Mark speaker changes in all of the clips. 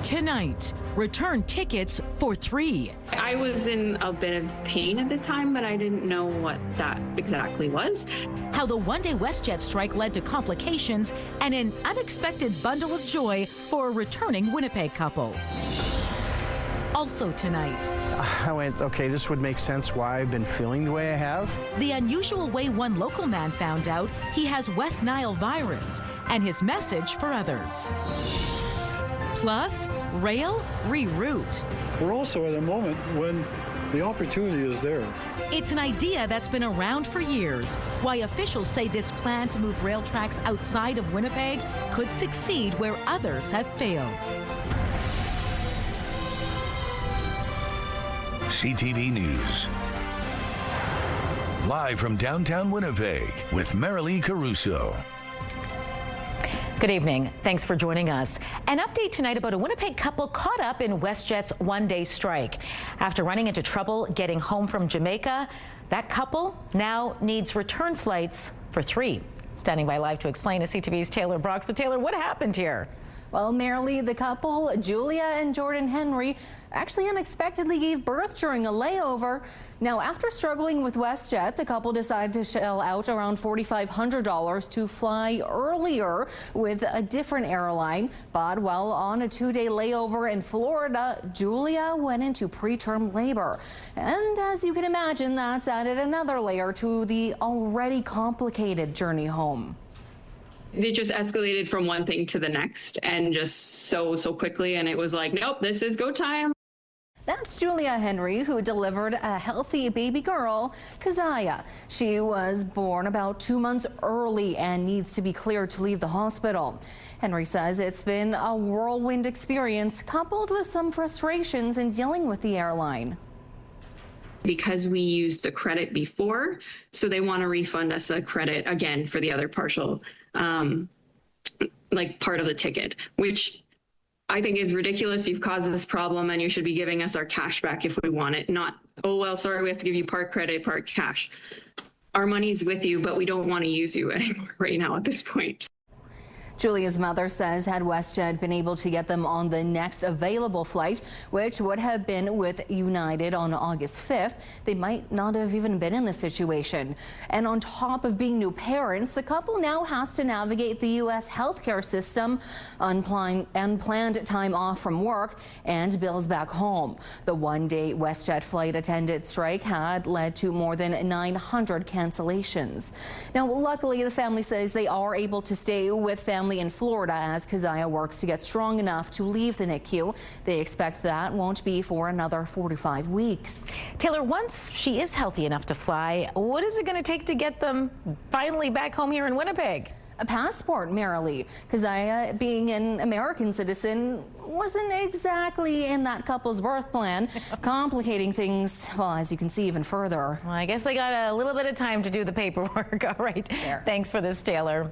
Speaker 1: Tonight, return tickets for 3.
Speaker 2: I was in a bit of pain at the time, but I didn't know what that exactly was.
Speaker 1: How the one-day WestJet strike led to complications and an unexpected bundle of joy for a returning Winnipeg couple. Also tonight,
Speaker 3: I went, okay, this would make sense why I've been feeling the way I have.
Speaker 1: the unusual way one local man found out he has West Nile virus and his message for others. Plus, rail reroute.
Speaker 4: We're also at a moment when the opportunity is there.
Speaker 1: It's an idea that's been around for years. Why officials say this plan to move rail tracks outside of Winnipeg could succeed where others have failed.
Speaker 5: CTV News. Live from downtown Winnipeg with Marilee Caruso.
Speaker 6: Good evening. Thanks for joining us. An update tonight about a Winnipeg couple caught up in WestJet's one-day strike. After running into trouble getting home from Jamaica, that couple now needs return flights for 3. Standing by live to explain is CTV's Taylor Brock. So Taylor, what happened here?
Speaker 7: Well, Marilee, the couple, Julia and Jordan Henry, actually unexpectedly gave birth during a layover. Now, after struggling with WestJet, the couple decided to shell out around $4,500 to fly earlier with a different airline. But while on a 2-day layover in Florida, Julia went into preterm labor. And as you can imagine, that's added another layer to the already complicated journey home.
Speaker 2: It just escalated from one thing to the next and just so quickly. And it was like, nope, this is go time.
Speaker 7: That's Julia Henry, who delivered a healthy baby girl, Keziah. She was born about 2 months early and needs to be cleared to leave the hospital. Henry says it's been a whirlwind experience coupled with some frustrations in dealing with the airline.
Speaker 2: Because we used the credit before, so they want to refund us a credit again for the other partial, like part of the ticket, which I think is ridiculous. You've caused this problem and you should be giving us our cash back if we want it, not, oh, well, sorry, we have to give you part credit, part cash. Our money's with you, but we don't want to use you anymore right now at this point.
Speaker 7: Julia's mother says had WestJet been able to get them on the next available flight, which would have been with United on August 5th, they might not have even been in this situation. And on top of being new parents, the couple now has to navigate the U.S. healthcare system, unplanned time off from work, and bills back home. The one-day WestJet flight attendant strike had led to more than 900 cancellations. Now, luckily, the family says they are able to stay with family in Florida as Keziah works to get strong enough to leave the NICU. They expect that won't be for another 45 weeks.
Speaker 6: Taylor, once she is healthy enough to fly, what is it going to take to get them finally back home here in Winnipeg?
Speaker 7: A passport, Marilee. Keziah, being an American citizen, wasn't exactly in that couple's birth plan, complicating things, well, as you can see, even further.
Speaker 6: Well, I guess they got a little bit of time to do the paperwork. All right.
Speaker 7: There.
Speaker 6: Thanks for this, Taylor.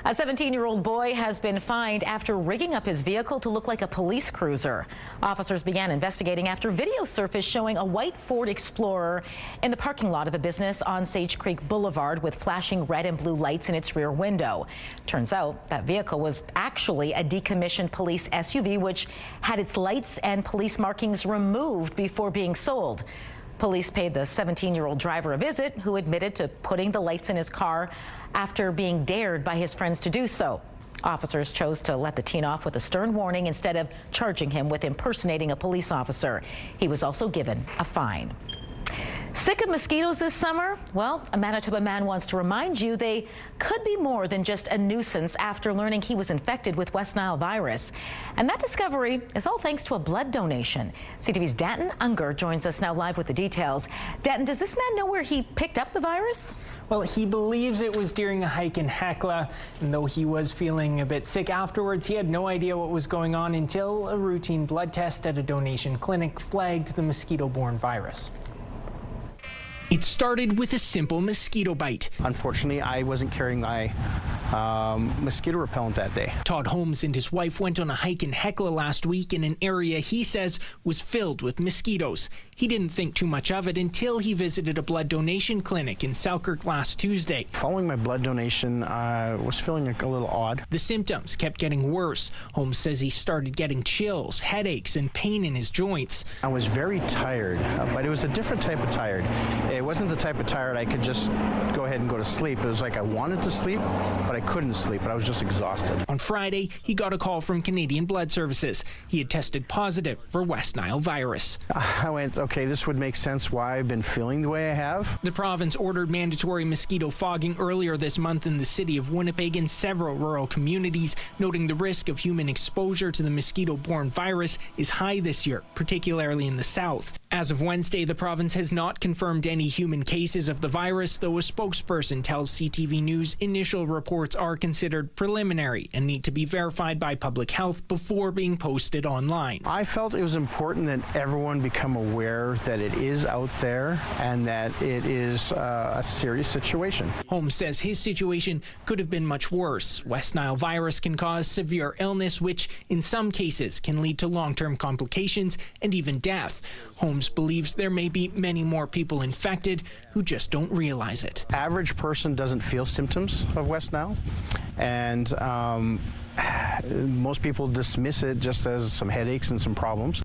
Speaker 6: A 17-year-old boy has been fined after rigging up his vehicle to look like a police cruiser. Officers began investigating after video surfaced showing a white Ford Explorer in the parking lot of a business on Sage Creek Boulevard with flashing red and blue lights in its rear window. Turns out that vehicle was actually a decommissioned police SUV, which had its lights and police markings removed before being sold. Police paid the 17-year-old driver a visit, who admitted to putting the lights in his car after being dared by his friends to do so. Officers chose to let the teen off with a stern warning instead of charging him with impersonating a police officer. He was also given a fine. Sick of mosquitoes this summer? Well, a Manitoba man wants to remind you they could be more than just a nuisance after learning he was infected with West Nile virus. And that discovery is all thanks to a blood donation. CTV's Danton Unger joins us now live with the details. Danton, does this man know where he picked up the virus?
Speaker 8: Well, he believes it was during a hike in Hecla, and though he was feeling a bit sick afterwards, he had no idea what was going on until a routine blood test at a donation clinic flagged the mosquito-borne virus.
Speaker 9: It started with a simple mosquito bite.
Speaker 3: Unfortunately, I wasn't carrying my mosquito repellent that day.
Speaker 9: Todd Holmes and his wife went on a hike in Hecla last week in an area he says was filled with mosquitoes. He didn't think too much of it until he visited a blood donation clinic in Selkirk last Tuesday.
Speaker 3: Following my blood donation, I was feeling a little odd.
Speaker 9: The symptoms kept getting worse. Holmes says he started getting chills, headaches, and pain in his joints.
Speaker 3: I was very tired, but it was a different type of tired. It wasn't the type of tired I could just go ahead and go to sleep. It was like I wanted to sleep, but I couldn't sleep, but I was just exhausted.
Speaker 9: On Friday, he got a call from Canadian Blood Services. He had tested positive for West Nile virus.
Speaker 3: I went, okay, this would make sense why I've been feeling the way I have.
Speaker 9: The province ordered mandatory mosquito fogging earlier this month in the city of Winnipeg and several rural communities, noting the risk of human exposure to the mosquito-borne virus is high this year, particularly in the south. As of Wednesday, the province has not confirmed any human cases of the virus, though a spokesperson tells CTV News initial reports are considered preliminary and need to be verified by public health before being posted online.
Speaker 3: I felt it was important that everyone become aware that it is out there and that it is a serious situation.
Speaker 9: Holmes says his situation could have been much worse. West Nile virus can cause severe illness, which in some cases can lead to long-term complications and even death. Holmes believes there may be many more people infected who just don't realize it.
Speaker 3: Average person doesn't feel symptoms of West Nile, and most people dismiss it just as some headaches and some problems.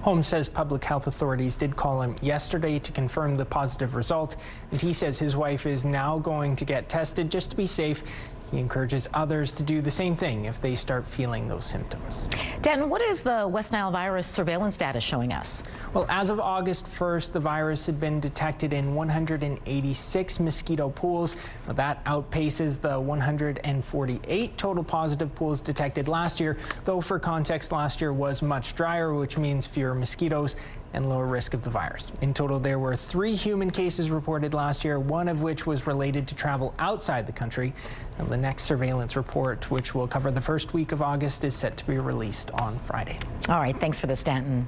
Speaker 8: Holmes says public health authorities did call him yesterday to confirm the positive result, and he says his wife is now going to get tested just to be safe. He encourages others to do the same thing if they start feeling those symptoms.
Speaker 6: Dan, what is the West Nile virus surveillance data showing us?
Speaker 8: Well, as of August 1st, the virus had been detected in 186 mosquito pools. Now, that outpaces the 148 total positive pools detected last year, though for context, last year was much drier, which means fewer mosquitoes and lower risk of the virus. In total, there were 3 human cases reported last year, one of which was related to travel outside the country. And the next surveillance report, which will cover the first week of August, is set to be released on Friday.
Speaker 6: All right, thanks for this, Stanton.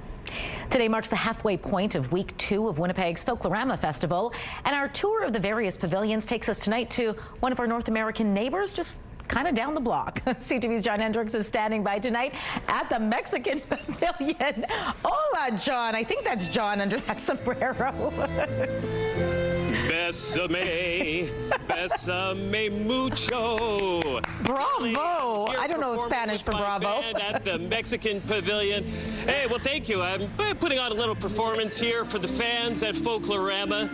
Speaker 6: Today marks the halfway point of week 2 of Winnipeg's Folklorama Festival, and our tour of the various pavilions takes us tonight to one of our North American neighbors, just kind of down the block. CTV's John Hendricks is standing by tonight at the Mexican Pavilion. Hola, John. I think that's John under that sombrero.
Speaker 10: Bésame, bésame mucho.
Speaker 6: Bravo. I don't know Spanish for bravo.
Speaker 10: At the Mexican Pavilion. Hey, well, thank you. I'm putting on a little performance here for the fans at Folklorama.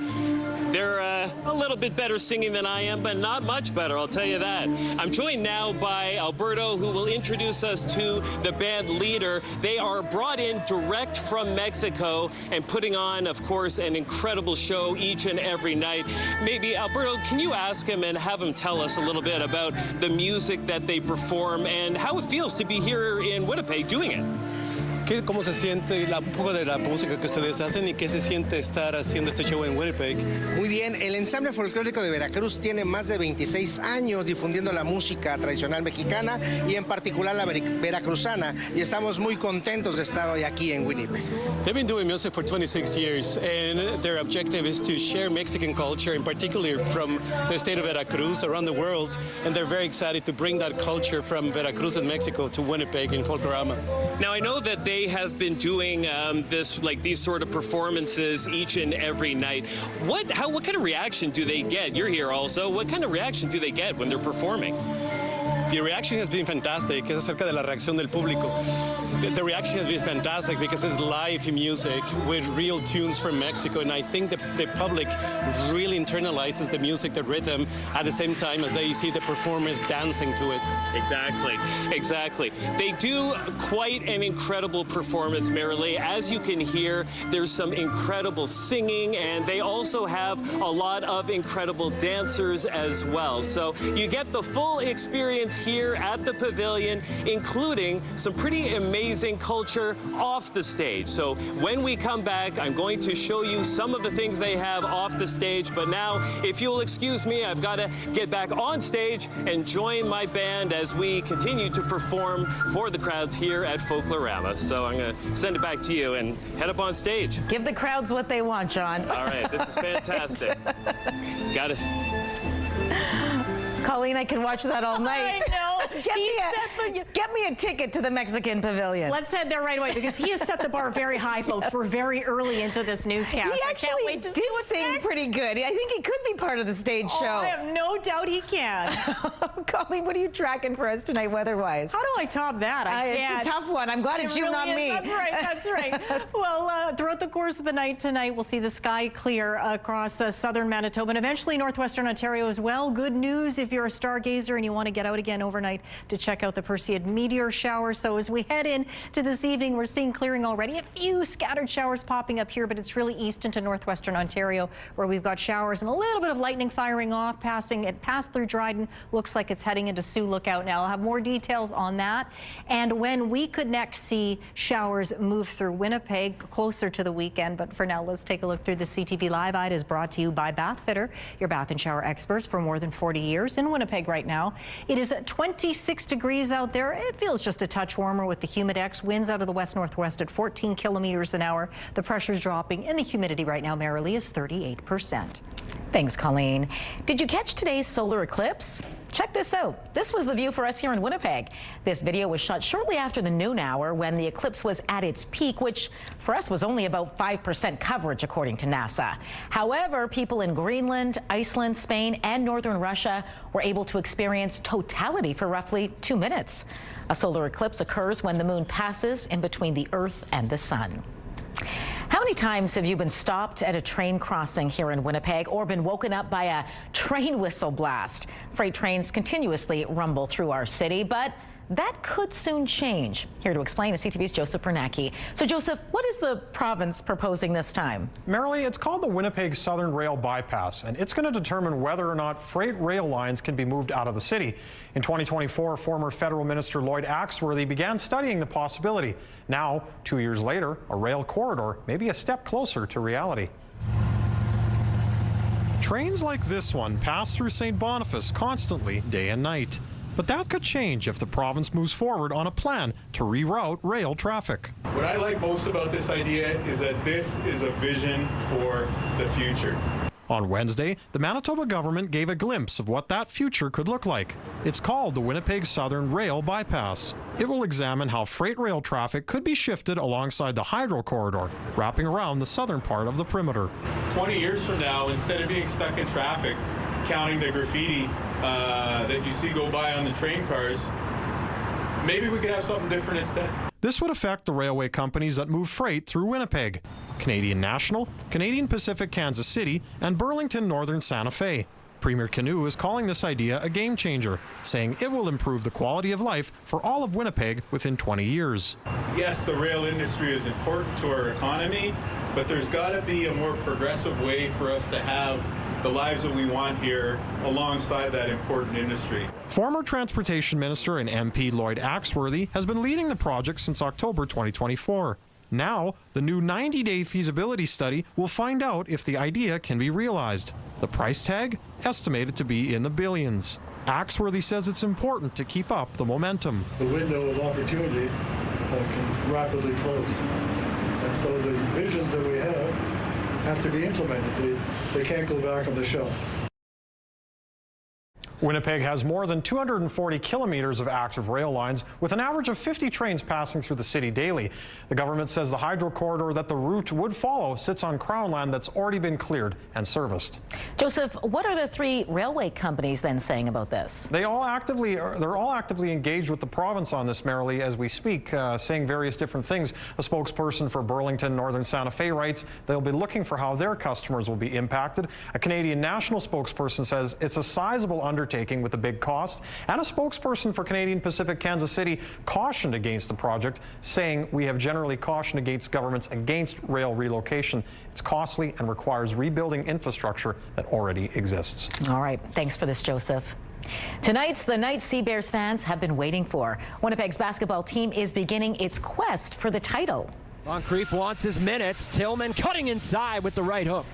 Speaker 10: They're a little bit better singing than I am, but not much better, I'll tell you that. I'm joined now by Alberto, who will introduce us to the band leader. They are brought in direct from Mexico and putting on, of course, an incredible show each and every night. Maybe, Alberto, can you ask him and have him tell us a little bit about the music that they perform and how it feels to be here in Winnipeg doing it?
Speaker 11: ¿Cómo se siente un poco de la música que ustedes hacen y qué se siente estar haciendo este show en Winnipeg?
Speaker 12: Muy bien, el ensamble folclórico de Veracruz tiene más de 26 años difundiendo la música tradicional mexicana y en particular la veracruzana, y estamos muy contentos de estar hoy aquí en Winnipeg.
Speaker 11: They've been doing music for 26 years, and their objective is to share Mexican culture, in particular from the state of Veracruz around the world, and they're very excited to bring that culture from Veracruz and Mexico to Winnipeg in Folklorama.
Speaker 10: Now, I know that they have been doing these sort of performances each and every night. What kind of reaction do they get? You're here also. What kind of reaction do they get when they're performing?
Speaker 11: The reaction has been fantastic. Es acerca de la reacción del público. The reaction has been fantastic because it's live music with real tunes from Mexico, and I think the public really internalizes the music, the rhythm, at the same time as they see the performers dancing to it.
Speaker 10: Exactly, exactly. They do quite an incredible performance, Marilee. As you can hear, there's some incredible singing, and they also have a lot of incredible dancers as well. So you get the full experience here at the Pavilion, including some pretty amazing culture off the stage. So when we come back, I'm going to show you some of the things they have off the stage. But now, if you'll excuse me, I've got to get back on stage and join my band as we continue to perform for the crowds here at Folklorama. So I'm going to send it back to you and head up on stage.
Speaker 6: Give the crowds what they want, John.
Speaker 10: All right, this is fantastic. Got it.
Speaker 6: Colleen, I can watch that all night.
Speaker 13: I know.
Speaker 6: Get me a ticket to the Mexican Pavilion.
Speaker 13: Let's head there right away because he has set the bar very high, folks. Yes. We're very early into this newscast.
Speaker 6: He actually did sing pretty good. I think he could be part of the stage show.
Speaker 13: I have no doubt he can.
Speaker 6: Colleen, what are you tracking for us tonight weather-wise?
Speaker 13: How do I top that? I can't.
Speaker 6: It's a tough one. I'm glad it's you,
Speaker 13: really
Speaker 6: not me.
Speaker 13: That's right. That's right. Well, throughout the course of the night tonight, we'll see the sky clear across southern Manitoba and eventually northwestern Ontario as well. Good news if you're a stargazer and you want to get out again overnight to check out the Perseid meteor shower. So as we head into this evening, we're seeing clearing already. A few scattered showers popping up here, but it's really east into northwestern Ontario where we've got showers and a little bit of lightning firing off. It passed through Dryden. Looks like it's heading into Sioux Lookout now. I'll have more details on that. And when we could next see showers move through Winnipeg closer to the weekend. But for now, let's take a look through the CTV Live. It is brought to you by Bathfitter, your bath and shower experts for more than 40 years in Winnipeg right now. It is 26 degrees out there. It feels just a touch warmer with the humidex. Winds out of the west-northwest at 14 kilometers an hour. The pressure's dropping and the humidity right now merrily is 38%.
Speaker 6: Thanks, Colleen. Did you catch today's solar eclipse? Check this out. This was the view for us here in Winnipeg. This video was shot shortly after the noon hour when the eclipse was at its peak, which for us was only about 5% coverage, according to NASA. However, people in Greenland, Iceland, Spain, and northern Russia were able to experience totality for roughly 2 minutes. A solar eclipse occurs when the moon passes in between the Earth and the sun. How many times have you been stopped at a train crossing here in Winnipeg or been woken up by a train whistle blast? Freight trains continuously rumble through our city, but that could soon change. Here to explain is CTV's Joseph Bernacki. So Joseph, what is the province proposing this time?
Speaker 14: Marilee, it's called the Winnipeg Southern Rail Bypass, and it's going to determine whether or not freight rail lines can be moved out of the city. In 2024, former federal minister Lloyd Axworthy began studying the possibility. Now, 2 years later, a rail corridor may be a step closer to reality. Trains like this one pass through St. Boniface constantly, day and night. But that could change if the province moves forward on a plan to reroute rail traffic.
Speaker 15: What I like most about this idea is that this is a vision for the future.
Speaker 14: On Wednesday, the Manitoba government gave a glimpse of what that future could look like. It's called the Winnipeg Southern Rail Bypass. It will examine how freight rail traffic could be shifted alongside the hydro corridor, wrapping around the southern part of the perimeter.
Speaker 15: 20 years from now, instead of being stuck in traffic, counting the graffiti that you see go by on the train cars, maybe we could have something different instead.
Speaker 14: This would affect the railway companies that move freight through Winnipeg: Canadian National, Canadian Pacific Kansas City, and Burlington Northern Santa Fe. Premier Canoe is calling this idea a game changer, saying it will improve the quality of life for all of Winnipeg within 20 years.
Speaker 15: Yes, the rail industry is important to our economy, but there's got to be a more progressive way for us to have the lives that we want here alongside that important industry.
Speaker 14: Former Transportation Minister and MP Lloyd Axworthy has been leading the project since October 2024. Now, the new 90-day feasibility study will find out if the idea can be realized. The price tag estimated to be in the billions. Axworthy says it's important to keep up the momentum.
Speaker 4: The window of opportunity can rapidly close. And so the visions that we have to be implemented. They can't go back on the shelf.
Speaker 14: Winnipeg has more than 240 kilometers of active rail lines, with an average of 50 trains passing through the city daily. The government says the hydro corridor that the route would follow sits on Crown land that's already been cleared and serviced.
Speaker 6: Joseph, what are the three railway companies then saying about this?
Speaker 14: They're all actively engaged with the province on this, Marilee, as we speak, saying various different things. A spokesperson for Burlington Northern Santa Fe writes they'll be looking for how their customers will be impacted. A Canadian National spokesperson says it's a sizable undertaking with a big cost, and a spokesperson for Canadian Pacific Kansas City cautioned against the project, saying we have generally cautioned against governments against rail relocation. It's costly and requires rebuilding infrastructure that already exists.
Speaker 6: All right, thanks for this, Joseph. Tonight's the night Sea Bears fans have been waiting for. Winnipeg's basketball team is beginning its quest for the title.
Speaker 16: Moncrief wants his minutes. Tillman cutting inside with the right hook.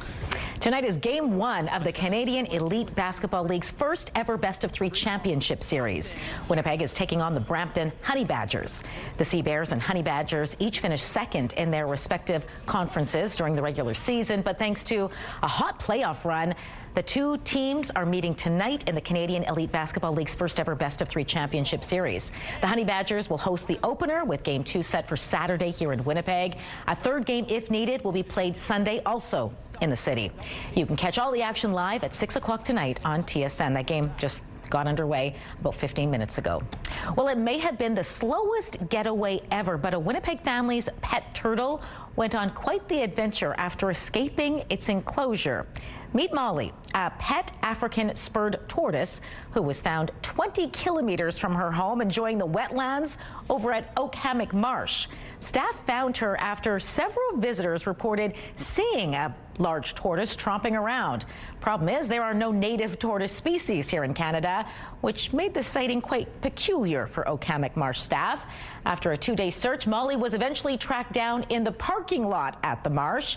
Speaker 6: Tonight is Game 1 of the Canadian Elite Basketball League's first ever best-of-3 championship series. Winnipeg is taking on the Brampton Honey Badgers. The Sea Bears and Honey Badgers each finished second in their respective conferences during the regular season, but thanks to a hot playoff run, The two teams are meeting tonight in the Canadian Elite Basketball League's first ever best-of-3 championship series. The Honey Badgers will host the opener with Game 2 set for Saturday here in Winnipeg. A third game, if needed, will be played Sunday also in the city. You can catch all the action live at 6 o'clock tonight on TSN. That game just got underway about 15 minutes ago. Well, it may have been the slowest getaway ever, but a Winnipeg family's pet turtle went on quite the adventure after escaping its enclosure. Meet Molly, a pet African spurred tortoise who was found 20 kilometers from her home enjoying the wetlands over at Oak Hammock Marsh. Staff found her after several visitors reported seeing a large tortoise tromping around. Problem is, there are no native tortoise species here in Canada, which made the sighting quite peculiar for Oak Hammock Marsh staff. After a 2-day search, Molly was eventually tracked down in the parking lot at the marsh.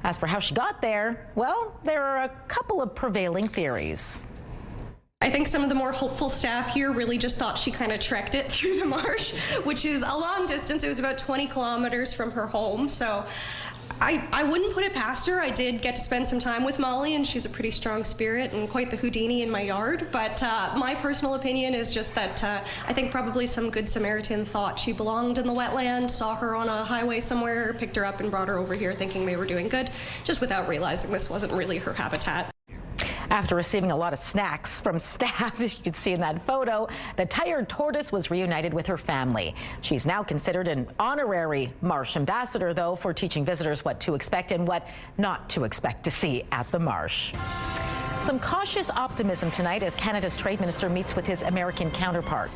Speaker 6: As for how she got there, well, there are a couple of prevailing theories.
Speaker 17: I think some of the more hopeful staff here really just thought she kind of trekked it through the marsh, which is a long distance. It was about 20 kilometers from her home. So I wouldn't put it past her. I did get to spend some time with Molly, and she's a pretty strong spirit and quite the Houdini in my yard. But my personal opinion is just that I think probably some good Samaritan thought she belonged in the wetland, saw her on a highway somewhere, picked her up and brought her over here thinking we were doing good, just without realizing this wasn't really her habitat.
Speaker 6: After receiving a lot of snacks from staff, as you can see in that photo, the tired tortoise was reunited with her family. She's now considered an honorary marsh ambassador, though, for teaching visitors what to expect and what not to expect to see at the marsh. Some cautious optimism tonight as Canada's trade minister meets with his American counterpart.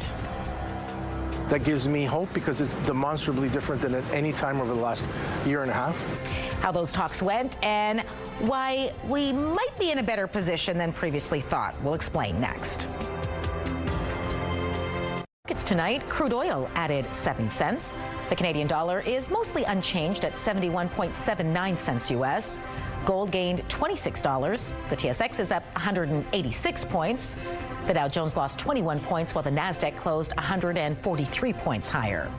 Speaker 18: That gives me hope because it's demonstrably different than at any time over the last year and a half.
Speaker 6: How those talks went and why we might be in a better position than previously thought. We'll explain next. Markets tonight, crude oil added 7 cents. The Canadian dollar is mostly unchanged at 71.79 cents U.S. Gold gained $26. The TSX is up 186 points. The Dow Jones lost 21 points, while the Nasdaq closed 143 points higher.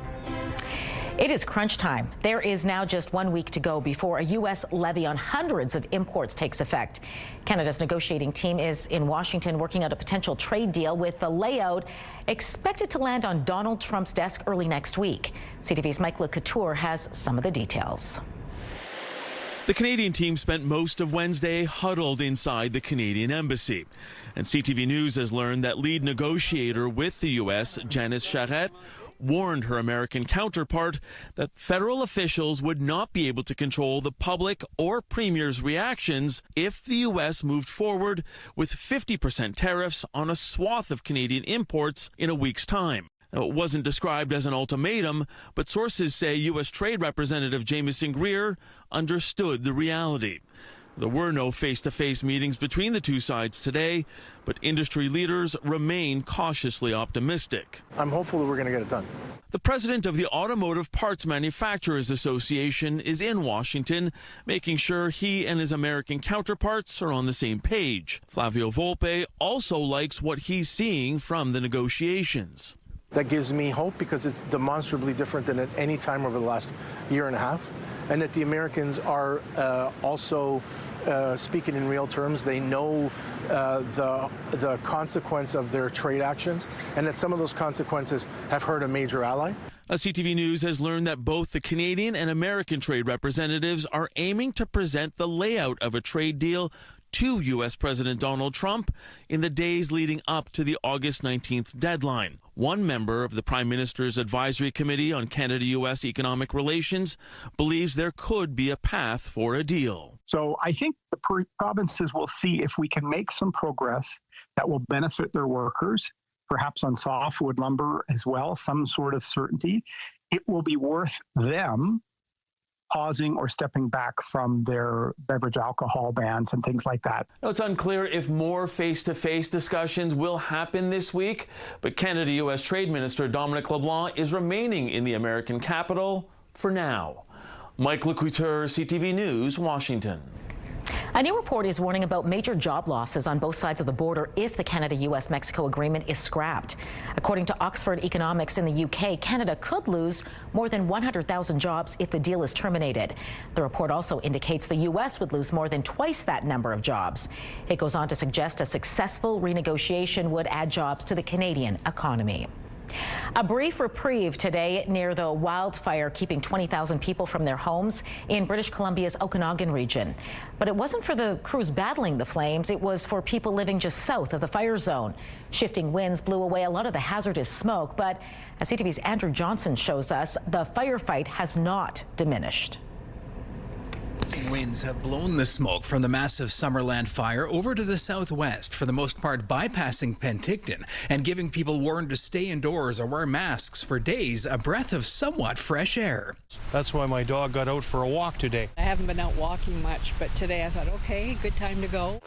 Speaker 6: It is crunch time. There is now just 1 week to go before a U.S. levy on hundreds of imports takes effect. Canada's negotiating team is in Washington working out a potential trade deal with the layout expected to land on Donald Trump's desk early next week. CTV's Mike LeCouture has some of the details.
Speaker 19: The Canadian team spent most of Wednesday huddled inside the Canadian embassy. And CTV News has learned that lead negotiator with the U.S., Janice Charette, warned her American counterpart that federal officials would not be able to control the public or premier's reactions if the U.S. moved forward with 50% tariffs on a swath of Canadian imports in a week's time. It wasn't described as an ultimatum, but sources say U.S. Trade Representative Jamieson Greer understood the reality. There were no face-to-face meetings between the two sides today, but industry leaders remain cautiously optimistic.
Speaker 18: I'm hopeful that we're going to get it done.
Speaker 19: The president of the Automotive Parts Manufacturers Association is in Washington, making sure he and his American counterparts are on the same page. Flavio Volpe also likes what he's seeing from the negotiations.
Speaker 18: That gives me hope because it's demonstrably different than at any time over the last year and a half, and that the Americans are also speaking in real terms. They know the consequence of their trade actions, and that some of those consequences have hurt a major ally.
Speaker 19: CTV News has learned that both the Canadian and American trade representatives are aiming to present the layout of a trade deal to U.S. President Donald Trump in the days leading up to the August 19th deadline. One member of the Prime Minister's Advisory Committee on Canada-U.S. Economic Relations believes there could be a path for a deal.
Speaker 20: So I think the provinces will see if we can make some progress that will benefit their workers, perhaps on softwood lumber as well, some sort of certainty. It will be worth them pausing or stepping back from their beverage alcohol bans and things like that.
Speaker 19: Now, it's unclear if more face-to-face discussions will happen this week, but Canada-U.S. Trade Minister Dominic LeBlanc is remaining in the American capital for now. Mike LeCouture, CTV News, Washington.
Speaker 6: A new report is warning about major job losses on both sides of the border if the Canada-US-Mexico agreement is scrapped. According to Oxford Economics in the UK, Canada could lose more than 100,000 jobs if the deal is terminated. The report also indicates the U.S. would lose more than twice that number of jobs. It goes on to suggest a successful renegotiation would add jobs to the Canadian economy. A brief reprieve today near the wildfire keeping 20,000 people from their homes in British Columbia's Okanagan region. But it wasn't for the crews battling the flames, it was for people living just south of the fire zone. Shifting winds blew away a lot of the hazardous smoke, but as CTV's Andrew Johnson shows us, the firefight has not diminished.
Speaker 21: Winds have blown the smoke from the massive Summerland fire over to the southwest, for the most part bypassing Penticton and giving people warned to stay indoors or wear masks for days, a breath of somewhat fresh air.
Speaker 22: That's why my dog got out for a walk today.
Speaker 23: I haven't been out walking much, but today I thought, okay, good time to go.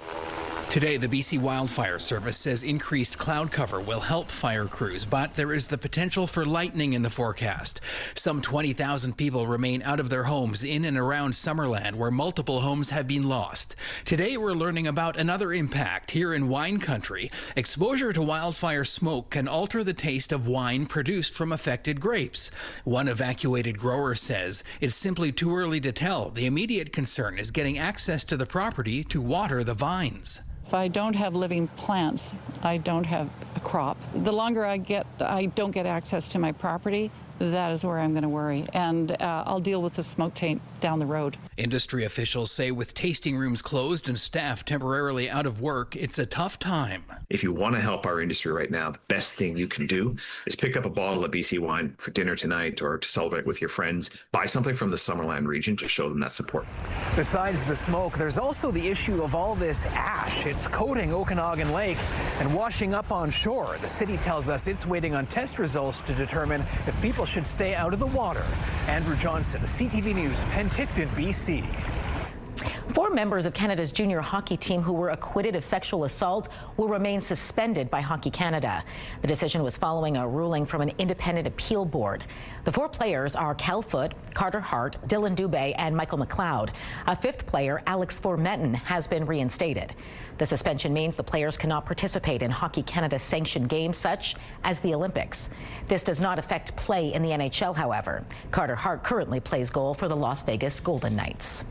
Speaker 21: Today, the BC Wildfire Service says increased cloud cover will help fire crews, but there is the potential for lightning in the forecast. Some 20,000 people remain out of their homes in and around Summerland, where multiple homes have been lost. Today, we're learning about another impact here in wine country. Exposure to wildfire smoke can alter the taste of wine produced from affected grapes. One evacuated grower says it's simply too early to tell. The immediate concern is getting access to the property to water the vines.
Speaker 23: If I don't have living plants, I don't have a crop. The longer I don't get access to my property, that is where I'm going to worry. And I'll deal with the smoke taint down the road.
Speaker 21: Industry officials say with tasting rooms closed and staff temporarily out of work, it's a tough time.
Speaker 24: If you want to help our industry right now, the best thing you can do is pick up a bottle of BC wine for dinner tonight or to celebrate with your friends. Buy something from the Summerland region to show them that support.
Speaker 21: Besides the smoke, there's also the issue of all this ash. It's coating Okanagan Lake and washing up on shore. The city tells us it's waiting on test results to determine if people should stay out of the water. Andrew Johnson, CTV News, Penticton, BC.
Speaker 6: 4 members of Canada's junior hockey team who were acquitted of sexual assault will remain suspended by Hockey Canada. The decision was following a ruling from an independent appeal board. The 4 players are Cal Foote, Carter Hart, Dylan Dubé, and Michael McLeod. A 5th player, Alex Formenton, has been reinstated. The suspension means the players cannot participate in Hockey Canada's sanctioned games such as the Olympics. This does not affect play in the NHL, however. Carter Hart currently plays goal for the Las Vegas Golden Knights.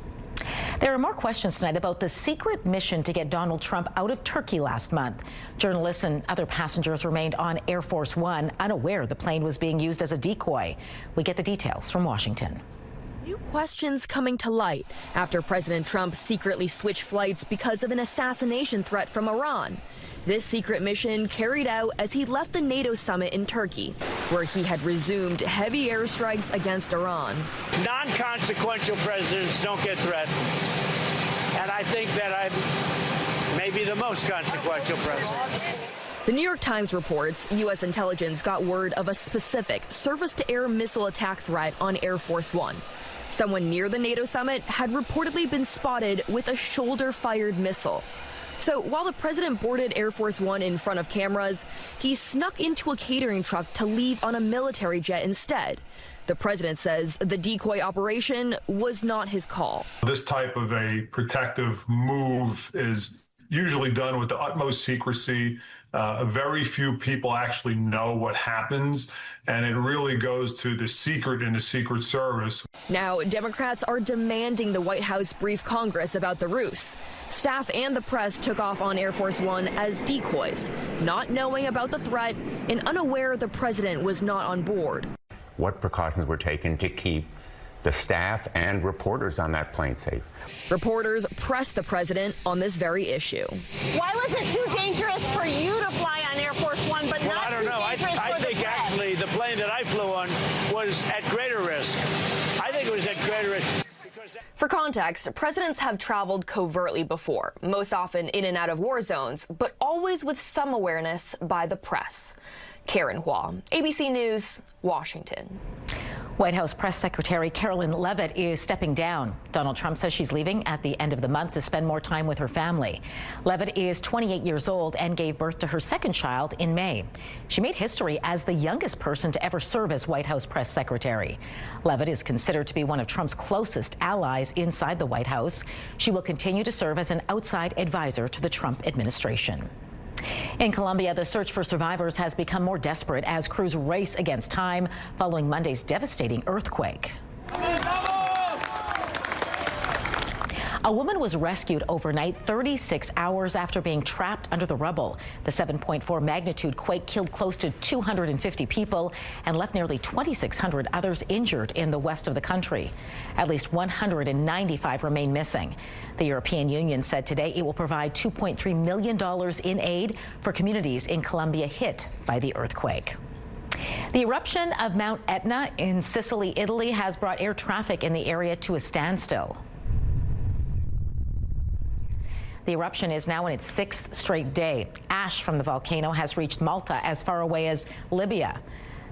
Speaker 6: There are more questions tonight about the secret mission to get Donald Trump out of Turkey last month. Journalists and other passengers remained on Air Force One, unaware the plane was being used as a decoy. We get the details from Washington.
Speaker 25: New questions coming to light after President Trump secretly switched flights because of an assassination threat from Iran. This secret mission carried out as he left the NATO summit in Turkey, where he had resumed heavy airstrikes against Iran.
Speaker 26: Non-consequential presidents don't get threatened. And I think that I'm maybe the most consequential president.
Speaker 25: The New York Times reports U.S. intelligence got word of a specific surface-to-air missile attack threat on Air Force One. Someone near the NATO summit had reportedly been spotted with a shoulder-fired missile. So while the president boarded Air Force One in front of cameras, he snuck into a catering truck to leave on a military jet instead. The president says the decoy operation was not his call.
Speaker 27: This type of a protective move is usually done with the utmost secrecy. Very few people actually know what happens, and it really goes to the secret in the Secret Service.
Speaker 25: Now, Democrats are demanding the White House brief Congress about the ruse. Staff and the press took off on Air Force One as decoys, not knowing about the threat and unaware the president was not on board.
Speaker 28: What precautions were taken to keep the staff and reporters on that plane safe?
Speaker 25: Reporters pressed the president on this very issue.
Speaker 29: Why was it too dangerous for you to fly on Air Force One, but not too dangerous
Speaker 26: I
Speaker 29: for the
Speaker 26: think
Speaker 29: press?
Speaker 26: actually the plane that I flew on was at greater risk. I think it was at greater risk.
Speaker 25: For context, presidents have traveled covertly before, most often in and out of war zones, but always with some awareness by the press. Karen Hua, ABC News, Washington.
Speaker 6: White House Press Secretary Carolyn Leavitt is stepping down. Donald Trump says she's leaving at the end of the month to spend more time with her family. Leavitt is 28 years old and gave birth to her second child in May. She made history as the youngest person to ever serve as White House Press Secretary. Leavitt is considered to be one of Trump's closest allies inside the White House. She will continue to serve as an outside advisor to the Trump administration. In Colombia, the search for survivors has become more desperate as crews race against time following Monday's devastating earthquake. A woman was rescued overnight 36 hours after being trapped under the rubble. The 7.4 magnitude quake killed close to 250 people and left nearly 2,600 others injured in the west of the country. At least 195 remain missing. The European Union said today it will provide $2.3 million in aid for communities in Colombia hit by the earthquake. The eruption of Mount Etna in Sicily, Italy, has brought air traffic in the area to a standstill. The eruption is now in its 6th straight day. Ash from the volcano has reached Malta as far away as Libya.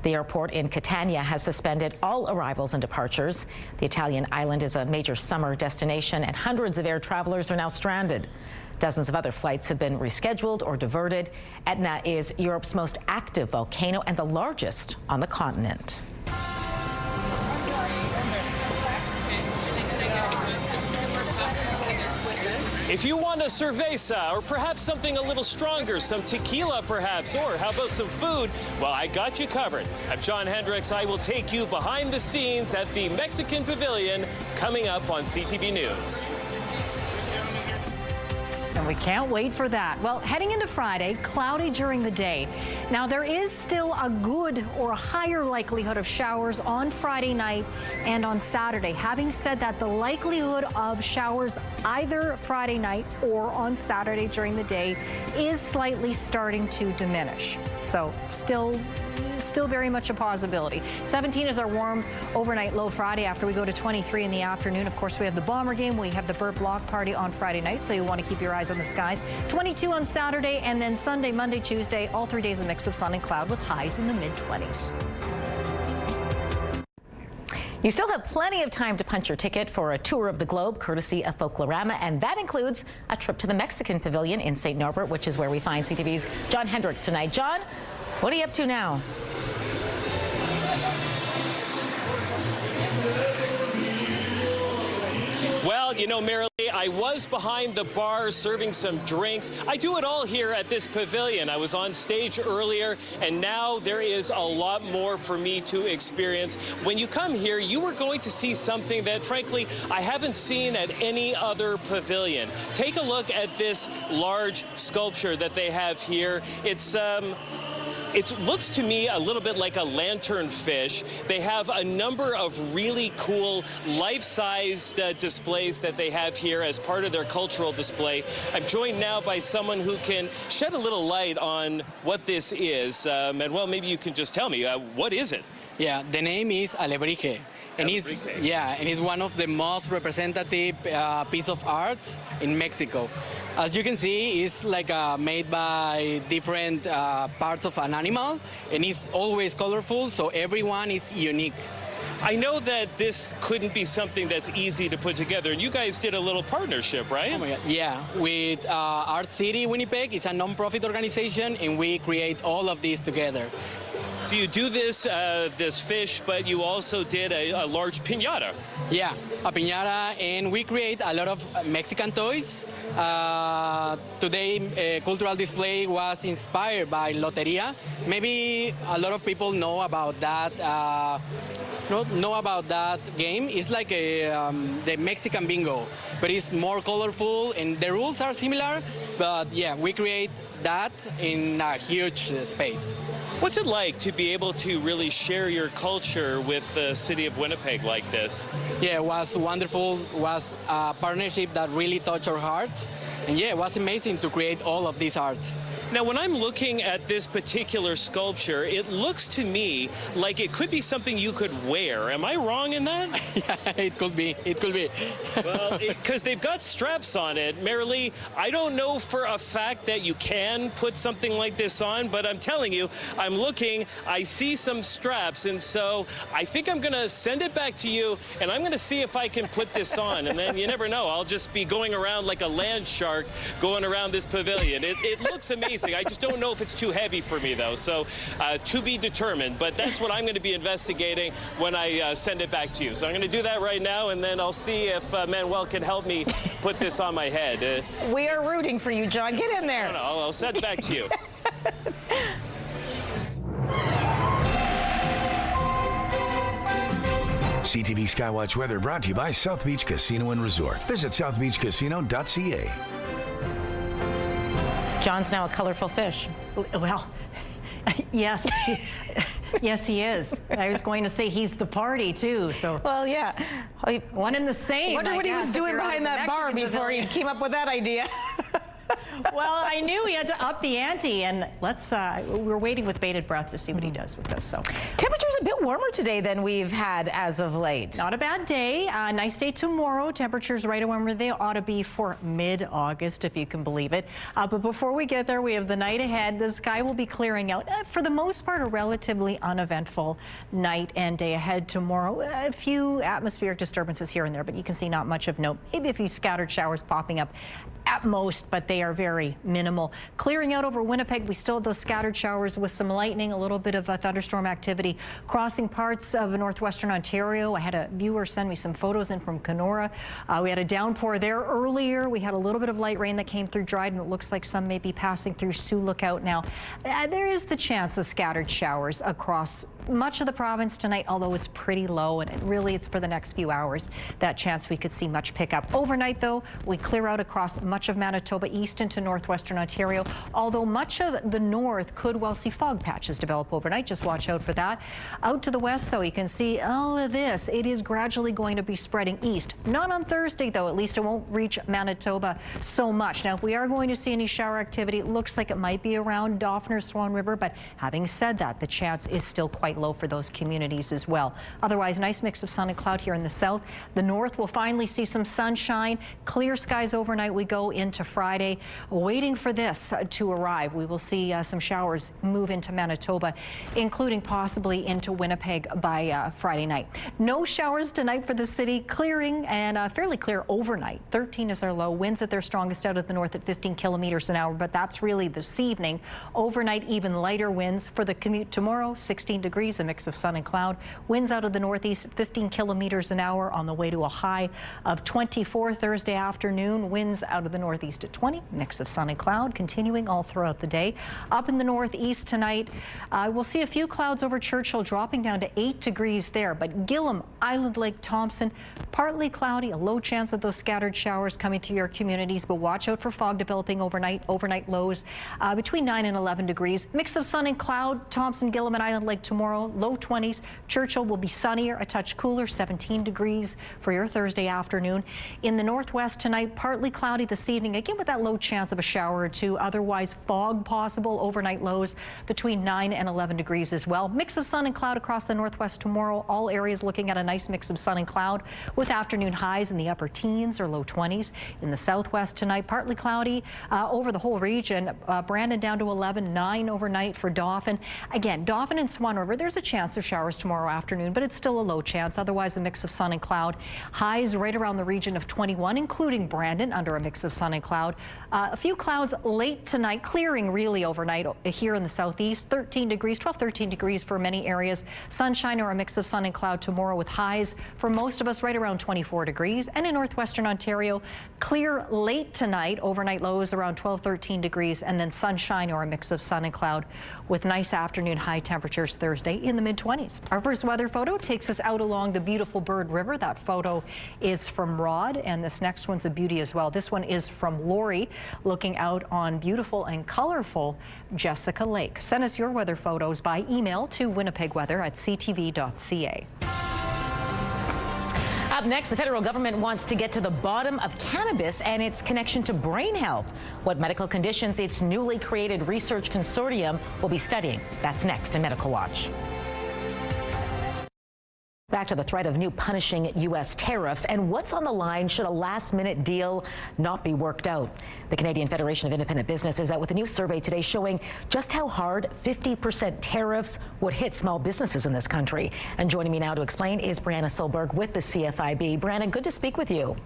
Speaker 6: The airport in Catania has suspended all arrivals and departures. The Italian island is a major summer destination, and hundreds of air travelers are now stranded. Dozens of other flights have been rescheduled or diverted. Etna is Europe's most active volcano and the largest on the continent.
Speaker 10: If you want a cerveza, or perhaps something a little stronger, some tequila perhaps, or how about some food, well, I got you covered. I'm John Hendricks. I will take you behind the scenes at the Mexican Pavilion coming up on CTV News.
Speaker 13: And we can't wait for that. Well, heading into Friday, cloudy during the day. Now, there is still a good or a higher likelihood of showers on Friday night and on Saturday. Having said that, the likelihood of showers either Friday night or on Saturday during the day is slightly starting to diminish. So still very much a possibility. 17 is our warm overnight low Friday after we go to 23 in the afternoon. Of course, we have the Bomber game. We have the Burt Block Party on Friday night, so you want to keep your eyes on the skies. 22 on Saturday, and then Sunday, Monday, Tuesday, all 3 days a mix of sun and cloud with highs in the mid-20s.
Speaker 6: You still have plenty of time to punch your ticket for a tour of the globe courtesy of Folklorama, and that includes a trip to the Mexican Pavilion in St. Norbert, which is where we find CTV's John Hendricks tonight. John, what are you up to now?
Speaker 10: Well, you know, Marilee, I was behind the bar serving some drinks. I do it all here at this pavilion. I was on stage earlier, and now there is a lot more for me to experience. When you come here, you are going to see something that, frankly, I haven't seen at any other pavilion. Take a look at this large sculpture that they have here. It looks to me a little bit like a lanternfish. They have a number of really cool life-sized displays that they have here as part of their cultural display. I'm joined now by someone who can shed a little light on what this is. Manuel, maybe you can just tell me, what is it?
Speaker 1: Yeah, the name is alebrije. And it's one of the most representative piece of art in Mexico. As you can see, it's like made by different parts of an animal, and it's always colorful, so everyone is unique.
Speaker 10: I know that this couldn't be something that's easy to put together, and you guys did a little partnership, right?
Speaker 1: Oh my God. Yeah, with Art City Winnipeg. It's a non-profit organization, and we create all of these together.
Speaker 10: So you do this this fish, but you also did a large piñata.
Speaker 1: Yeah, a piñata, and we create a lot of Mexican toys. Today, cultural display was inspired by Loteria. Maybe a lot of people know about that. Know about that game. It's like the Mexican bingo, but it's more colorful, and the rules are similar. But yeah, we create that in a huge space.
Speaker 10: What's it like to be able to really share your culture with the city of Winnipeg like this?
Speaker 1: Yeah, it was wonderful. It was a partnership that really touched our hearts. And yeah, it was amazing to create all of this art.
Speaker 10: Now, when I'm looking at this particular sculpture, it looks to me like it could be something you could wear. Am I wrong in that?
Speaker 1: Yeah, it could be. It could be.
Speaker 10: Well, because they've got straps on it. Marilee, I don't know for a fact that you can put something like this on, but I'm telling you, I'm looking, I see some straps, and so I think I'm going to send it back to you, and I'm going to see if I can put this on. And then you never know, I'll just be going around like a land shark going around this pavilion. It looks amazing. I just don't know if it's too heavy for me, though, so to be determined. But that's what I'm going to be investigating when I send it back to you. So I'm going to do that right now, and then I'll see if Manuel can help me put this on my head.
Speaker 6: We are rooting for you, John. Get in there.
Speaker 10: No, I'll send it back to you.
Speaker 2: CTV Skywatch weather brought to you by South Beach Casino and Resort. Visit southbeachcasino.ca.
Speaker 6: John's now a colorful fish.
Speaker 13: Well, yes. Yes, he is. I was going to say he's the party, too. So.
Speaker 6: Well, yeah.
Speaker 13: One and the same.
Speaker 6: Wonder what he was doing behind that bar before he came up with that idea.
Speaker 13: Well, I knew he had to up the ante, and we're waiting with bated breath to see what he does with this. So,
Speaker 6: temperatures a bit warmer today than we've had as of late.
Speaker 13: Not a bad day. Nice day tomorrow. Temperatures right around where they ought to be for mid-August, if you can believe it. But before we get there, we have the night ahead. The sky will be clearing out. For the most part, a relatively uneventful night and day ahead tomorrow. A few atmospheric disturbances here and there, but you can see not much of note. Maybe a few scattered showers popping up at most, but they are very minimal. Clearing out over Winnipeg, we still have those scattered showers with some lightning, a little bit of thunderstorm activity crossing parts of northwestern Ontario. I had a viewer send me some photos in from Kenora. We had a downpour there earlier. We had a little bit of light rain that came through Dryden. It looks like some may be passing through Sioux Lookout now. There is the chance of scattered showers across much of the province tonight, although it's pretty low, and it's for the next few hours that chance we could see much pickup. Overnight, though, we clear out across much of Manitoba, east into northwestern Ontario, although much of the north could well see fog patches develop overnight. Just watch out for that. Out to the west, though, you can see all of this. It is gradually going to be spreading east. Not on Thursday, though. At least it won't reach Manitoba so much. Now, if we are going to see any shower activity, it looks like it might be around Dauphin or Swan River, but having said that, the chance is still quite low for those communities as well. Otherwise, nice mix of sun and cloud here in the south. The north will finally see some sunshine. Clear skies overnight. We go into Friday. Waiting for this to arrive. We will see some showers move into Manitoba, including possibly into Winnipeg by Friday night. No showers tonight for the city. Clearing and fairly clear overnight. 13 is our low. Winds at their strongest out of the north at 15 kilometers an hour, but that's really this evening. Overnight, even lighter winds for the commute tomorrow. 16 degrees, a mix of sun and cloud. Winds out of the northeast at 15 kilometers an hour on the way to a high of 24 Thursday afternoon. Winds out of the northeast at 20, mix of sun and cloud continuing all throughout the day. Up in the northeast tonight, we'll see a few clouds over Churchill dropping down to 8 degrees there, but Gillam, Island Lake, Thompson, partly cloudy, a low chance of those scattered showers coming through your communities, but watch out for fog developing overnight. Overnight lows between 9 and 11 degrees. Mix of sun and cloud, Thompson, Gillam, and Island Lake tomorrow, low 20s. Churchill will be sunnier, a touch cooler, 17 degrees for your Thursday afternoon. In the northwest tonight, partly cloudy this evening, again with that low chance of a shower or two. Otherwise, fog possible. Overnight lows between 9 and 11 degrees as well. Mix of sun and cloud across the northwest tomorrow. All areas looking at a nice mix of sun and cloud with afternoon highs in the upper teens or low 20s. In the southwest tonight, partly cloudy over the whole region. Brandon down to 11, 9 overnight for Dauphin. Again, Dauphin and Swan River, there's a chance of showers tomorrow afternoon, but it's still a low chance. Otherwise, a mix of sun and cloud. Highs right around the region of 21, including Brandon, under a mix of sun and cloud. A few clouds late tonight, clearing really overnight here in the southeast. 13 degrees, 12, 13 degrees for many areas. Sunshine or a mix of sun and cloud tomorrow with highs for most of us right around 24 degrees. And in northwestern Ontario, clear late tonight. Overnight lows around 12, 13 degrees, and then sunshine or a mix of sun and cloud with nice afternoon high temperatures Thursday in the mid-20s. Our first weather photo takes us out along the beautiful Bird River. That photo is from Rod, and this next one's a beauty as well. This one is from Lori, looking out on beautiful and colorful Jessica Lake. Send us your weather photos by email to winnipegweather@ctv.ca.
Speaker 6: Up next, the federal government wants to get to the bottom of cannabis and its connection to brain health. What medical conditions its newly created research consortium will be studying. That's next in Medical Watch. Back to the threat of new punishing U.S. tariffs and what's on the line should a last-minute deal not be worked out. The Canadian Federation of Independent Business is out with a new survey today showing just how hard 50% tariffs would hit small businesses in this country. And joining me now to explain is Brianna Solberg with the CFIB. Brianna, good to speak with you.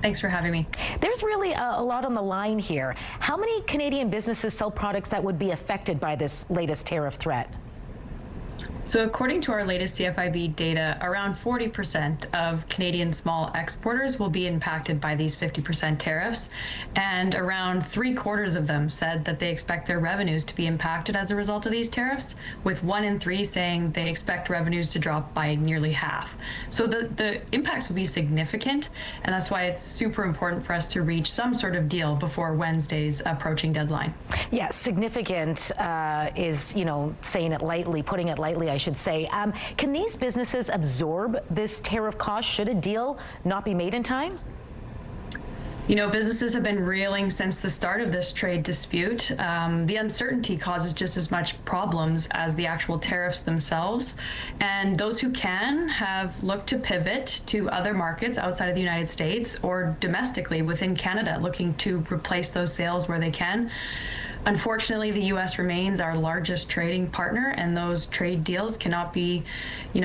Speaker 3: Thanks for having me.
Speaker 6: There's really a lot on the line here. How many Canadian businesses sell products that would be affected by this latest tariff threat?
Speaker 3: So according to our latest CFIB data, around 40% of Canadian small exporters will be impacted by these 50% tariffs, and around 3/4 of them said that they expect their revenues to be impacted as a result of these tariffs, with 1 in 3 saying they expect revenues to drop by nearly half. So the impacts will be significant, and that's why it's super important for us to reach some sort of deal before Wednesday's approaching deadline.
Speaker 6: Yes, significant is, saying it lightly, putting it lightly, I should say. Can these businesses absorb this tariff cost should a deal not be made in time?
Speaker 3: Businesses have been reeling since the start of this trade dispute. The uncertainty causes just as much problems as the actual tariffs themselves. And those who can have looked to pivot to other markets outside of the United States or domestically within Canada, looking to replace those sales where they can. Unfortunately, the U.S. remains our largest trading partner, and those trade deals cannot be,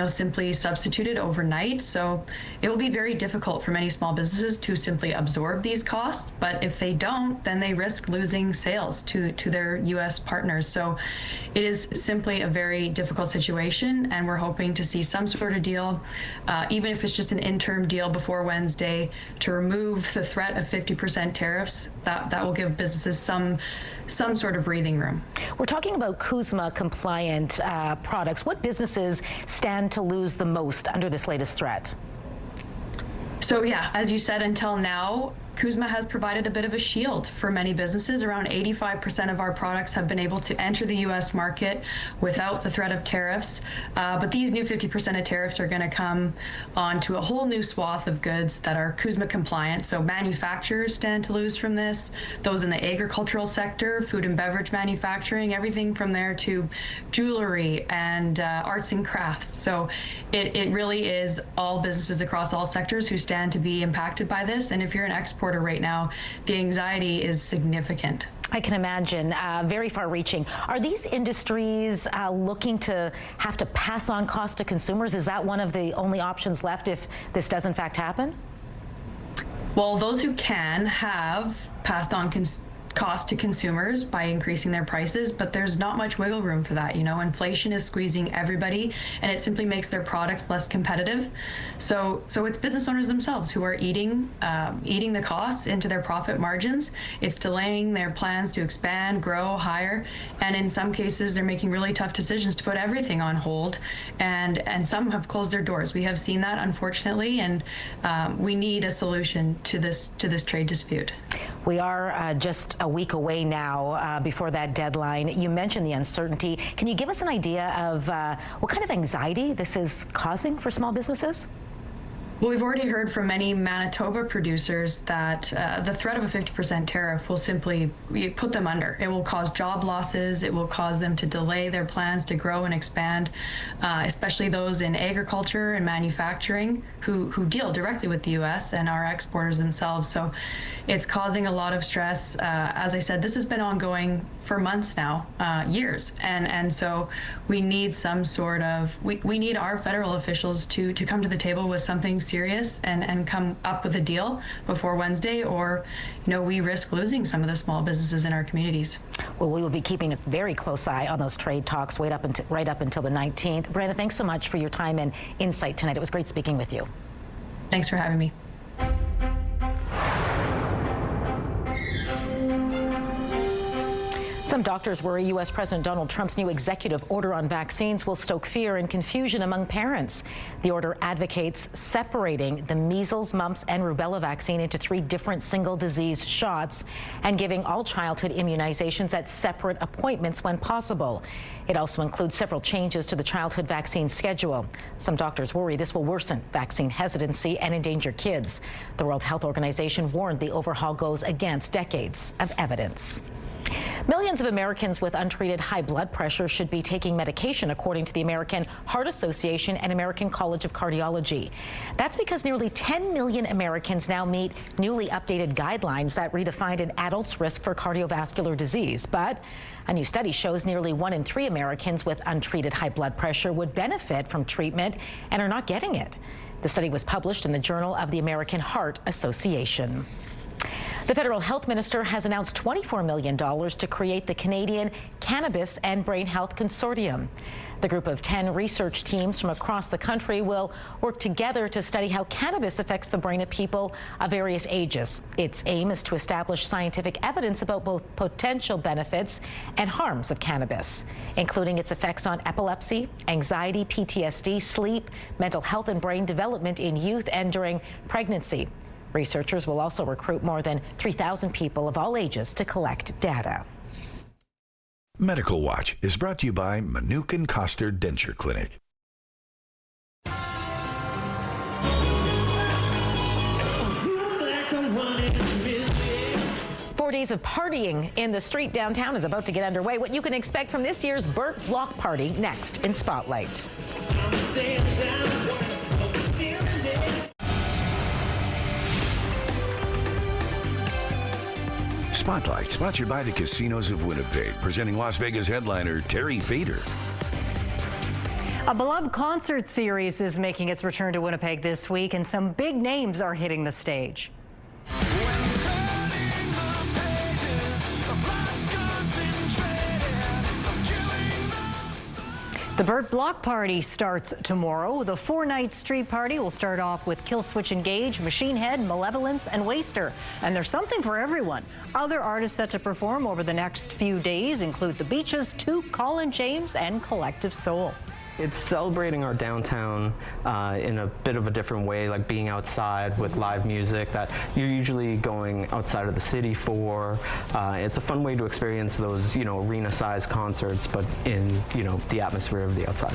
Speaker 3: simply substituted overnight. So it will be very difficult for many small businesses to simply absorb these costs. But if they don't, then they risk losing sales to their U.S. partners. So it is simply a very difficult situation, and we're hoping to see some sort of deal, even if it's just an interim deal before Wednesday, to remove the threat of 50% tariffs. That will give businesses some sort of breathing room.
Speaker 6: We're talking about CUSMA compliant products. What businesses stand to lose the most under this latest threat?
Speaker 3: So yeah, as you said, until now, CUSMA has provided a bit of a shield for many businesses. Around 85% of our products have been able to enter the U.S. market without the threat of tariffs. But these new 50% of tariffs are going to come onto a whole new swath of goods that are CUSMA compliant. So manufacturers stand to lose from this. Those in the agricultural sector, food and beverage manufacturing, everything from there to jewelry and arts and crafts. So it really is all businesses across all sectors who stand to be impacted by this. And if you're an exporter right now, the anxiety is significant.
Speaker 6: I can imagine, very far-reaching. Are these industries looking to have to pass on cost to consumers? Is that one of the only options left if this does in fact happen?
Speaker 3: Well, those who can have passed on cost to consumers by increasing their prices, but there's not much wiggle room for that. Inflation is squeezing everybody, and it simply makes their products less competitive. So it's business owners themselves who are eating the costs into their profit margins. It's delaying their plans to expand, grow, hire, and in some cases they're making really tough decisions to put everything on hold, and some have closed their doors. We have seen that, unfortunately, and we need a solution to this trade dispute.
Speaker 6: We are just a week away now before that deadline. You mentioned the uncertainty. Can you give us an idea of what kind of anxiety this is causing for small businesses?
Speaker 3: Well, we've already heard from many Manitoba producers that the threat of a 50% tariff will simply put them under. It will cause job losses. It will cause them to delay their plans to grow and expand, especially those in agriculture and manufacturing who deal directly with the U.S. and our exporters themselves. So it's causing a lot of stress. As I said, this has been ongoing for months now, years. And so we need some sort of, we need our federal officials to come to the table with something serious and come up with a deal before Wednesday, or we risk losing some of the small businesses in our communities.
Speaker 6: Well, we will be keeping a very close eye on those trade talks right up until the 19th. Brenda, thanks so much for your time and insight tonight. It was great speaking with you.
Speaker 3: Thanks for having me.
Speaker 6: Some doctors worry U.S. President Donald Trump's new executive order on vaccines will stoke fear and confusion among parents. The order advocates separating the measles, mumps, and rubella vaccine into 3 different single disease shots and giving all childhood immunizations at separate appointments when possible. It also includes several changes to the childhood vaccine schedule. Some doctors worry this will worsen vaccine hesitancy and endanger kids. The World Health Organization warned the overhaul goes against decades of evidence. Millions of Americans with untreated high blood pressure should be taking medication, according to the American Heart Association and American College of Cardiology. That's because nearly 10 million Americans now meet newly updated guidelines that redefined an adult's risk for cardiovascular disease. But a new study shows nearly 1 in 3 Americans with untreated high blood pressure would benefit from treatment and are not getting it. The study was published in the Journal of the American Heart Association. The federal health minister has announced $24 million to create the Canadian Cannabis and Brain Health Consortium. The group of 10 research teams from across the country will work together to study how cannabis affects the brain of people of various ages. Its aim is to establish scientific evidence about both potential benefits and harms of cannabis, including its effects on epilepsy, anxiety, PTSD, sleep, mental health, and brain development in youth and during pregnancy. Researchers will also recruit more than 3,000 people of all ages to collect data.
Speaker 2: Medical Watch is brought to you by Manukin Koster Denture Clinic.
Speaker 6: 4 days of partying in the street downtown is about to get underway. What you can expect from this year's Burt Block Party next in Spotlight.
Speaker 2: Spotlight, sponsored by the Casinos of Winnipeg, presenting Las Vegas headliner Terry Fader.
Speaker 13: A beloved concert series is making its return to Winnipeg this week, and some big names are hitting the stage. The Burt Block Party starts tomorrow. The 4-night street party will start off with Kill Switch Engage, Machine Head, Malevolence, and Waster. And there's something for everyone. Other artists set to perform over the next few days include The Beaches, Took, Colin James, and Collective Soul.
Speaker 4: It's celebrating our downtown in a bit of a different way, like being outside with live music that you're usually going outside of the city for. It's a fun way to experience those, arena-sized concerts, but in, the atmosphere of the outside.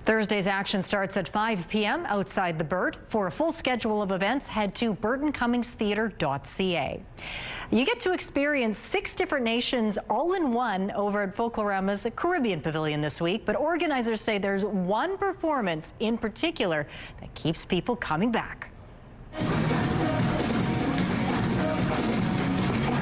Speaker 13: Thursday's action starts at 5 p.m. outside the Burt. For a full schedule of events, head to burtoncummingstheatre.ca. You get to experience 6 different nations all in one over at Folklorama's Caribbean Pavilion this week, but organizers say there's one performance in particular that keeps people coming back.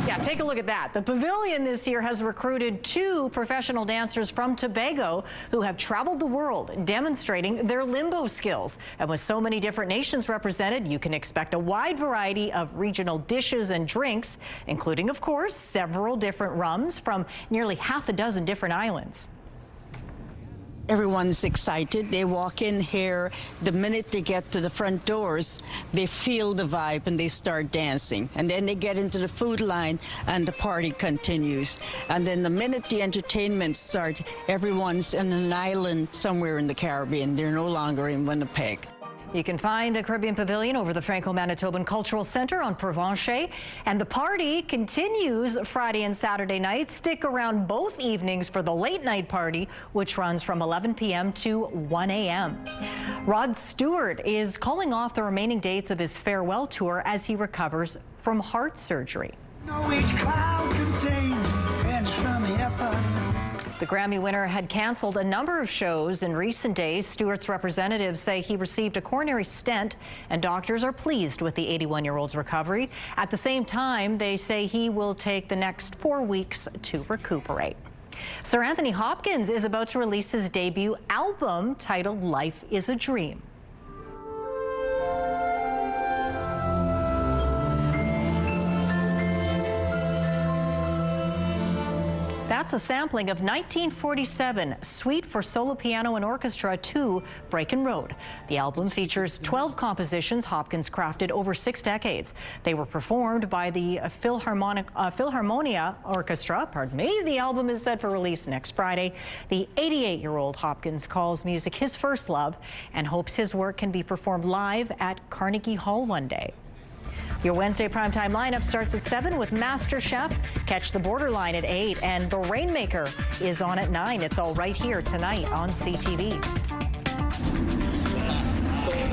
Speaker 13: Yeah, take a look at that. The Pavilion this year has recruited 2 professional dancers from Tobago who have traveled the world demonstrating their limbo skills. And with so many different nations represented, you can expect a wide variety of regional dishes and drinks, including, of course, several different rums from nearly half a dozen different islands.
Speaker 5: Everyone's excited. They walk in here, the minute they get to the front doors, they feel the vibe and they start dancing. And then they get into the food line and the party continues. And then the minute the entertainment starts, everyone's on an island somewhere in the Caribbean. They're no longer in Winnipeg.
Speaker 13: You can find the Caribbean Pavilion over the Franco-Manitoban Cultural Center on Provencher. And the party continues Friday and Saturday nights. Stick around both evenings for the late night party, which runs from 11 p.m. to 1 a.m. Rod Stewart is calling off the remaining dates of his farewell tour as he recovers from heart surgery.
Speaker 7: Each cloud contains vents from the upper.
Speaker 13: The Grammy winner had canceled a number of shows in recent days. Stewart's representatives say he received a coronary stent, and doctors are pleased with the 81-year-old's recovery. At the same time, they say he will take the next 4 weeks to recuperate. Sir Anthony Hopkins is about to release his debut album titled Life is a Dream. That's That's a sampling of 1947 Suite for Solo Piano and Orchestra 2, Breakin' Road. The album features 12 compositions Hopkins crafted over 6 decades. They were performed by the Philharmonia Orchestra. Pardon me. The album is set for release next Friday. The 88-year-old Hopkins calls music his first love and hopes his work can be performed live at Carnegie Hall one day. Your Wednesday primetime lineup starts at 7 with Master Chef. Catch the Borderline at 8, and The Rainmaker is on at 9. It's all right here tonight on CTV.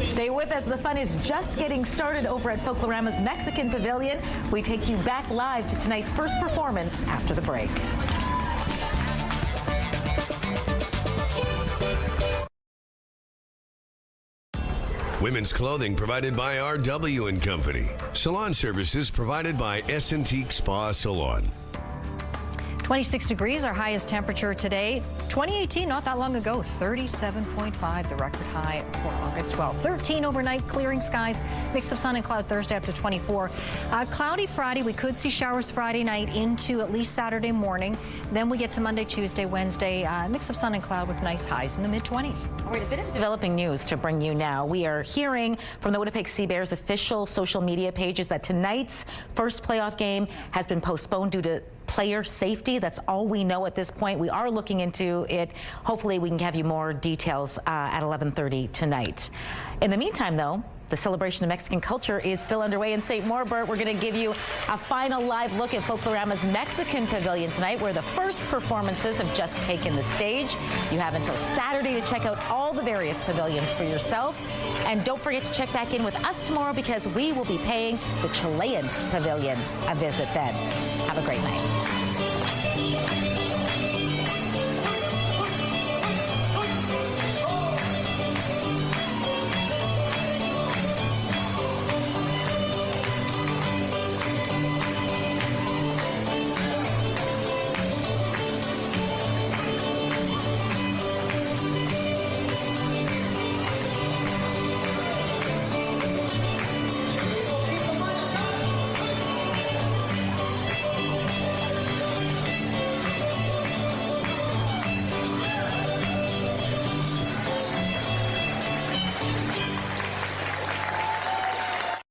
Speaker 6: Stay with us. The fun is just getting started over at Folklorama's Mexican Pavilion. We take you back live to tonight's first performance after the break.
Speaker 8: Women's clothing provided by RW & Company. Salon services provided by S&T Spa Salon.
Speaker 13: 26 degrees, our highest temperature today. 2018, not that long ago, 37.5, the record high for August 12th. 13 overnight, clearing skies, mix of sun and cloud Thursday up to 24. Cloudy Friday, we could see showers Friday night into at least Saturday morning. Then we get to Monday, Tuesday, Wednesday, mix of sun and cloud with nice highs in the mid-20s.
Speaker 6: All right, a bit of developing news to bring you now. We are hearing from the Winnipeg Sea Bears official social media pages that tonight's first playoff game has been postponed due to player safety. That's all we know at this point. We are looking into it. Hopefully we can have you more details at 11:30 tonight. In the meantime, though, the celebration of Mexican culture is still underway in St. Morbert. We're going to give you a final live look at Folklorama's Mexican Pavilion tonight, where the first performances have just taken the stage. You have until Saturday to check out all the various pavilions for yourself. And don't forget to check back in with us tomorrow, because we will be paying the Chilean Pavilion a visit then. Have a great night.